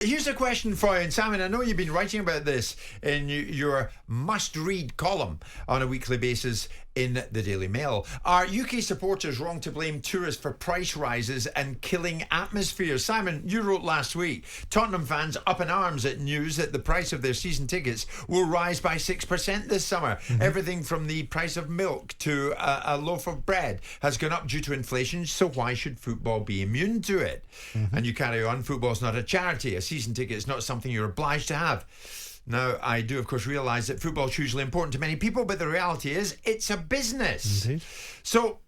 Here's a question for you, and Simon, I know you've been writing about this in your must-read column on a weekly basis in the Daily Mail. Are UK supporters wrong to blame tourists for price rises and killing atmospheres? Simon, you wrote last week, Tottenham fans up in arms at news that the price of their season tickets will rise by 6% this summer. Mm-hmm. Everything from the price of milk to a loaf of bread has gone up due to inflation, so why should football be immune to it? Mm-hmm. And you carry on, football's not a charity. A season ticket is not something you're obliged to have. Now, I do, of course, realise that football's hugely important to many people, but the reality is it's a business. Indeed. So,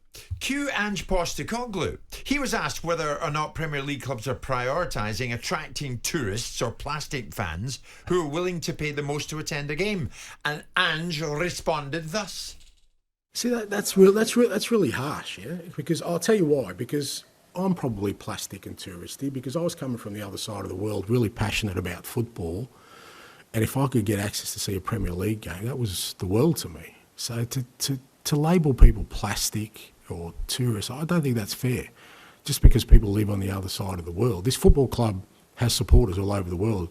cue Ange Postecoglou. He was asked whether or not Premier League clubs are prioritising attracting tourists or plastic fans who are willing to pay the most to attend a game. And Ange responded thus. See, that's really harsh, yeah? Because I'll tell you why. Because I'm probably plastic and touristy, because I was coming from the other side of the world, really passionate about football. And if I could get access to see a Premier League game, that was the world to me. So to label people plastic or tourists, I don't think that's fair. Just because people live on the other side of the world. This football club has supporters all over the world,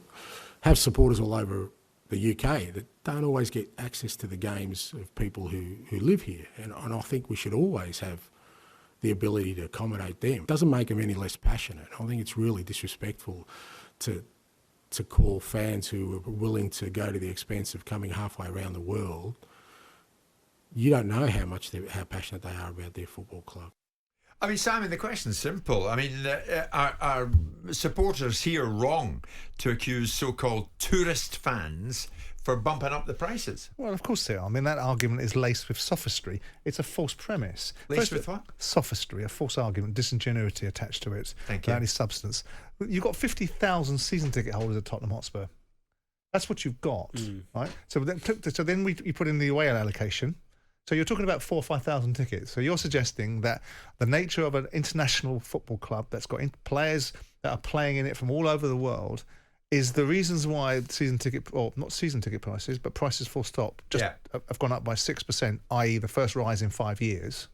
have supporters all over the UK that don't always get access to the games of people who live here. And I think we should always have the ability to accommodate them. It doesn't make them any less passionate. I think it's really disrespectful to call fans who are willing to go to the expense of coming halfway around the world. You don't know how passionate they are about their football club. I mean, Simon, the question's simple. I mean, are supporters here wrong to accuse so-called tourist fans for bumping up the prices? Well, of course they are. I mean, that argument is laced with sophistry. It's a false premise. Laced with what? Sophistry, a false argument, disingenuity attached to it. Thank you. Without any substance. You've got 50,000 season ticket holders at Tottenham Hotspur. That's what you've got, right? So then you put in the away allocation. So you're talking about 4,000 or 5,000 tickets. So you're suggesting that the nature of an international football club that's got players that are playing in it from all over the world is the reasons why season ticket, or not season ticket prices, but prices full stop, have gone up by 6%, i.e. the first rise in 5 years,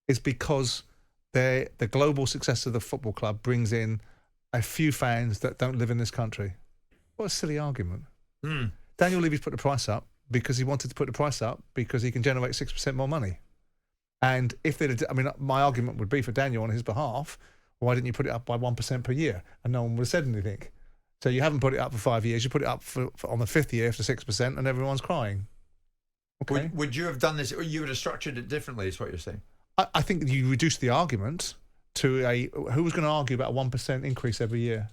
is because the global success of the football club brings in a few fans that don't live in this country. What a silly argument. Daniel Levy's put the price up because he wanted to put the price up because he can generate 6% more money. And if my argument would be for Daniel on his behalf, why didn't you put it up by 1% per year? And no one would have said anything. So you haven't put it up for 5 years. You put it up for on the fifth year for 6%, and everyone's crying. Okay. Would you have done this, or you would have structured it differently? Is what you're saying? I think you reduce the argument to who was going to argue about a 1% increase every year?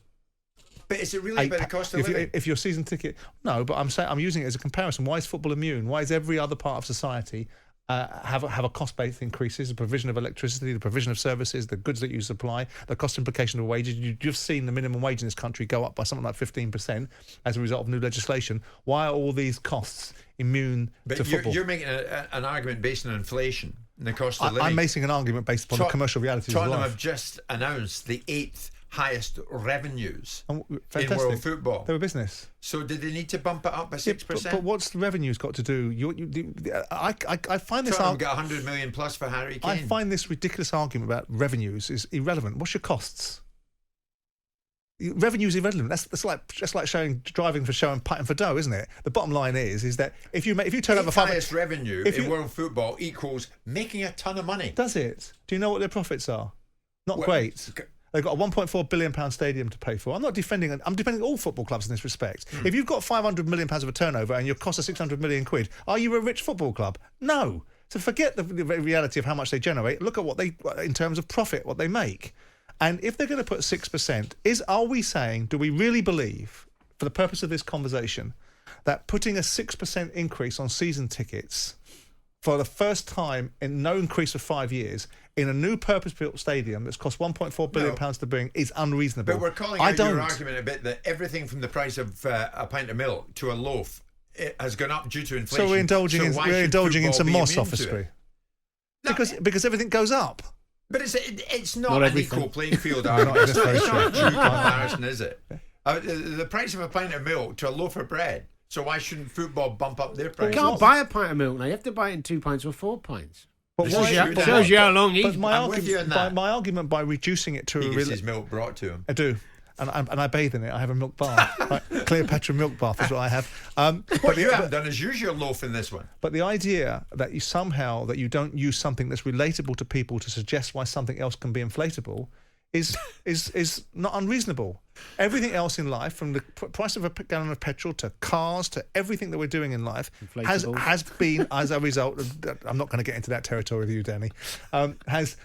But is it really about the cost of living? If your season ticket, no. But I'm using it as a comparison. Why is football immune? Why is every other part of society have a cost-based increases, the provision of electricity, the provision of services, the goods that you supply, the cost implication of wages? You've seen the minimum wage in this country go up by something like 15% as a result of new legislation. Why are all these costs immune to football? You're making an argument based on inflation and the cost of living. I'm making an argument based upon the commercial realities of life. Tottenham have just announced the 8th highest revenues in Fantastic. world football. They're a business. So did they need to bump it up by 6%? But what's the revenues got to do? I find this. Tottenham got 100 million plus for Harry Kane. I find this ridiculous argument about revenues is irrelevant. What's your costs? Revenue is irrelevant. That's like driving for show and putting for dough, isn't it? The bottom line is that if you turn up a highest revenue in world football equals making a ton of money. Does it? Do you know what their profits are? Not great. They've got a £1.4 billion stadium to pay for. I'm defending all football clubs in this respect. If you've got £500 million of a turnover and your cost is 600 million quid, are you a rich football club? No. So forget the reality of how much they generate. Look at what they, in terms of profit, what they make. And if they're going to put 6%, do we really believe, for the purpose of this conversation, that putting a 6% increase on season tickets for the first time in no increase for 5 years in a new purpose-built stadium that's cost £1.4 billion to bring is unreasonable? But we're calling out your argument a bit that everything from the price of a pint of milk to a loaf has gone up due to inflation. So we're indulging in some more sophistry. No, because everything goes up. But it's not an equal playing field argument. It's not a true comparison, is it? The price of a pint of milk to a loaf of bread. So why shouldn't football bump up their price? You can't buy a pint of milk now. You have to buy it in 2 pints or 4 pints. But shows you how long he's... My argument by reducing it to... He gets his milk brought to him. I do. and I bathe in it. I have a milk bath, right? Cleopatra milk bath is what I have. What you haven't done is use your loaf in this one. But the idea that you don't use something that's relatable to people to suggest why something else can be inflatable is not unreasonable. Everything else in life, from the price of a gallon of petrol to cars to everything that we're doing in life, has been as a result of. I'm not going to get into that territory with you, Danny. Has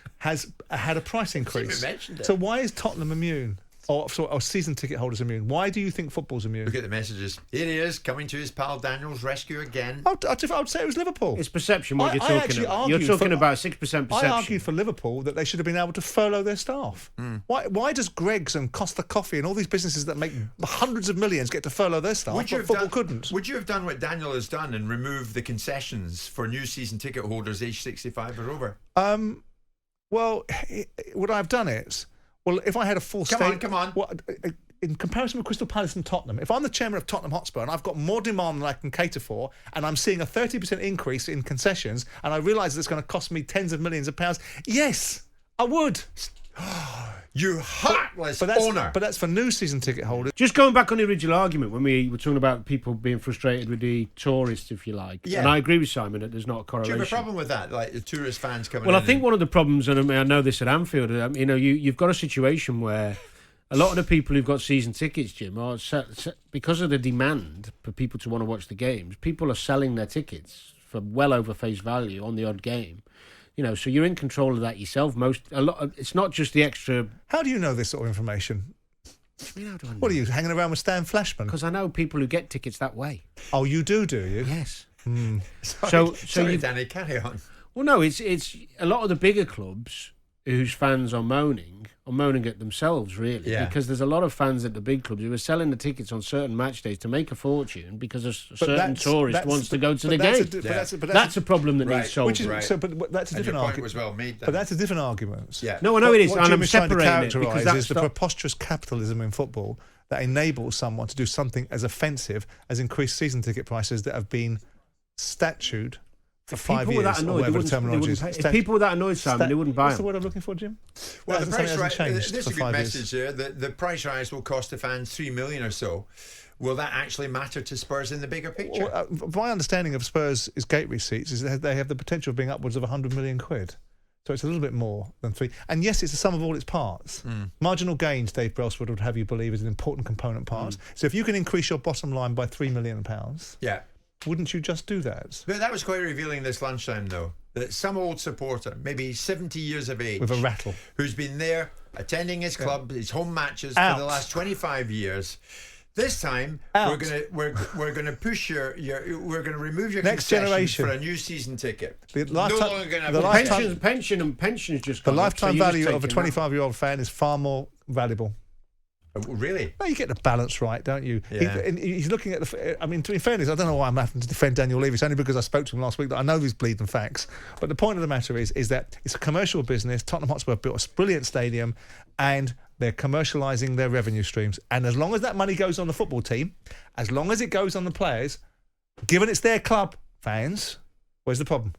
had a price increase. So why is Tottenham immune? Or season ticket holders immune? Why do you think football's immune? Look at the messages. Here he is, coming to his pal Daniel's rescue again. I'd say it was Liverpool. It's perception what you're talking about. You're talking about 6% perception. I argued for Liverpool that they should have been able to furlough their staff. Why does Greggs and Costa Coffee and all these businesses that make hundreds of millions get to furlough their staff, but football couldn't? Would you have done what Daniel has done and removed the concessions for new season ticket holders aged 65 or over? Well, would I have done it? Well, if I had a full stadium... Come on. Well, in comparison with Crystal Palace and Tottenham, if I'm the chairman of Tottenham Hotspur and I've got more demand than I can cater for, and I'm seeing a 30% increase in concessions, and I realise that it's going to cost me tens of millions of pounds, yes, I would. You heartless owner. But that's for new season ticket holders. Just going back on the original argument, when we were talking about people being frustrated with the tourists, if you like. Yeah. And I agree with Simon that there's not a correlation. Do you have a problem with that, like the tourist fans coming in? Well, I think one of the problems, and I know this at Anfield, you've got a situation where a lot of the people who've got season tickets, Jim, are because of the demand for people to want to watch the games, people are selling their tickets for well over face value on the odd game. So you're in control of that yourself. It's not just the extra. How do you know this sort of information? What do you mean, how do I know? What are you hanging around with Stan Flashman? Because I know people who get tickets that way. Oh, you do you? Yes. Sorry, Danny, carry on. Well, no, it's a lot of the bigger clubs whose fans are moaning at themselves, really, because there's a lot of fans at the big clubs who are selling the tickets on certain match days to make a fortune because a certain tourist wants to go to the game. That's a problem that needs solved. But that's a different argument. Was well made, but that's a different argument. Yeah. No, I know it is. What and Jim I'm is trying to separating characterise is the preposterous capitalism in football that enables someone to do something as offensive as increase season ticket prices that have been statued for 5 years, or whatever the terminology is. If people were that annoyed, Simon, they wouldn't buy them. What's the word I'm looking for, Jim? Well, the price rise, there's a good message there. The price rise will cost the fans $3 million or so. Will that actually matter to Spurs in the bigger picture? Well, my understanding of Spurs' gate receipts is that they have the potential of being upwards of 100 million quid. So it's a little bit more than three. And yes, it's the sum of all its parts. Marginal gains, Dave Brailsford would have you believe, is an important component part. So if you can increase your bottom line by £3 million... Yeah. Wouldn't you just do that? But that was quite revealing this lunchtime, though. That some old supporter, maybe 70 years of age, with a rattle, who's been there attending his club, his home matches for the last 25 years. This time we're gonna push we're gonna remove your next generation for a new season ticket. Pensions just the lifetime value of a 25-year-old fan is far more valuable. Really? No, you get the balance right, don't you? Yeah. He's looking at the. I mean, to be fairness, I don't know why I'm having to defend Daniel Levy. It's only because I spoke to him last week that I know these bleeding facts. But the point of the matter is that it's a commercial business. Tottenham Hotspur built a brilliant stadium, and they're commercialising their revenue streams. And as long as that money goes on the football team, as long as it goes on the players, given it's their club, fans, where's the problem?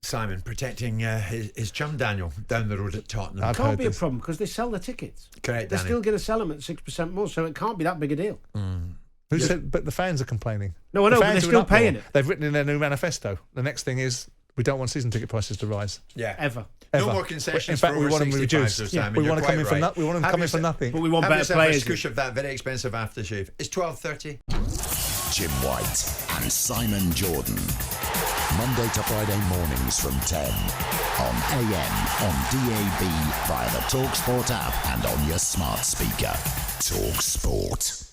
Simon protecting his chum Daniel down the road at Tottenham. It can't be a problem because they sell the tickets. Correct, They're Danny. still going to sell them at 6% more, so it can't be that big a deal. Who said? But the fans are complaining. No, I know, but they're still paying it. They've written in their new manifesto. The next thing is we don't want season ticket prices to rise. Yeah, ever. No more concessions. In fact, for we over want them reduced. Simon, we want to come in for right. we want them to come in for nothing. But we want Have better players. A scoosh of that very expensive aftershave. It's 12:30. Jim White and Simon Jordan. Monday to Friday mornings from 10 on AM, on DAB, via the TalkSPORT app and on your smart speaker. TalkSPORT.